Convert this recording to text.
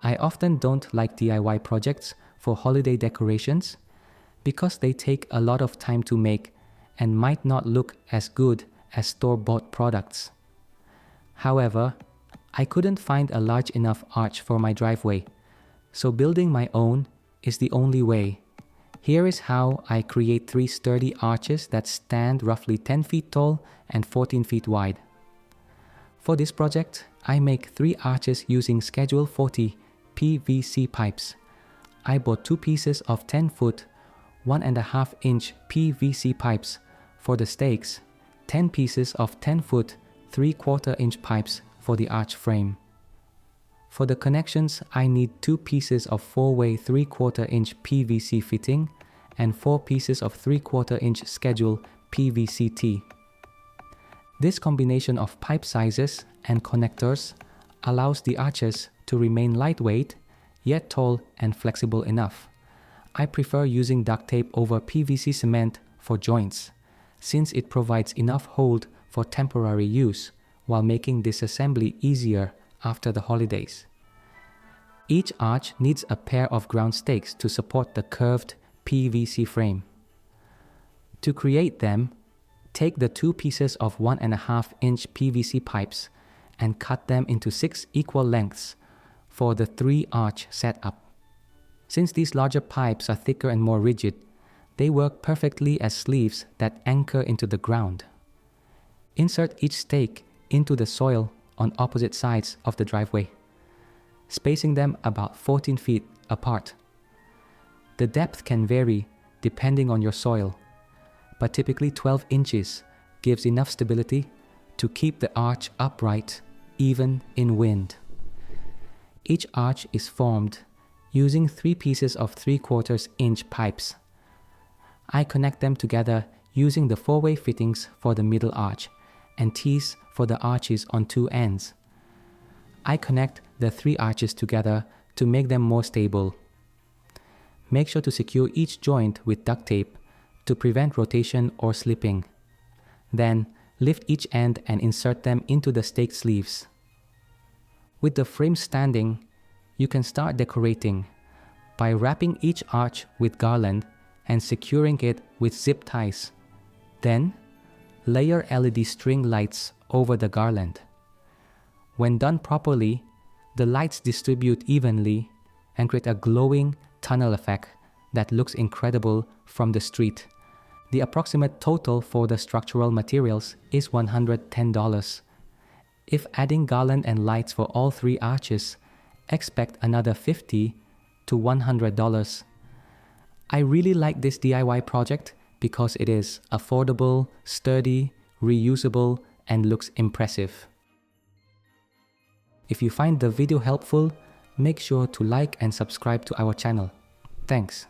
I often don't like DIY projects for holiday decorations because they take a lot of time to make and might not look as good as store-bought products. However, I couldn't find a large enough arch for my driveway, so building my own is the only way. Here is how I create 3 sturdy arches that stand roughly 10 feet tall and 14 feet wide. For this project, I make 3 arches using Schedule 40 PVC pipes. I bought 2 pieces of 10-foot, 1.5-inch PVC pipes for the stakes, 10 pieces of 10-foot, 3/4-inch pipes for the arch frame. For the connections, I need 2 pieces of 4-way 3/4-inch PVC fitting and 4 pieces of 3/4-inch Schedule PVC-T. This combination of pipe sizes and connectors allows the arches to remain lightweight, yet tall and flexible enough. I prefer using duct tape over PVC cement for joints, since it provides enough hold for temporary use while making disassembly easier after the holidays. Each arch needs a pair of ground stakes to support the curved PVC frame. To create them, take the 2 pieces of 1.5-inch PVC pipes and cut them into 6 equal lengths for the 3-arch setup. Since these larger pipes are thicker and more rigid, they work perfectly as sleeves that anchor into the ground. Insert each stake into the soil on opposite sides of the driveway, spacing them about 14 feet apart. The depth can vary depending on your soil, but typically 12 inches gives enough stability to keep the arch upright even in wind. Each arch is formed using 3 pieces of 3/4-inch pipes. I connect them together using the 4-way fittings for the middle arch and T's for the arches on 2 ends. I connect the 3 arches together to make them more stable. Make sure to secure each joint with duct tape to prevent rotation or slipping. Then, lift each end and insert them into the stake sleeves. With the frame standing, you can start decorating by wrapping each arch with garland and securing it with zip ties. Then, layer LED string lights over the garland. When done properly, the lights distribute evenly and create a glowing tunnel effect that looks incredible from the street. The approximate total for the structural materials is $110. If adding garland and lights for all 3 arches, expect another $50 to $100. I really like this DIY project because it is affordable, sturdy, reusable, and looks impressive. If you find the video helpful, make sure to like and subscribe to our channel. Thanks.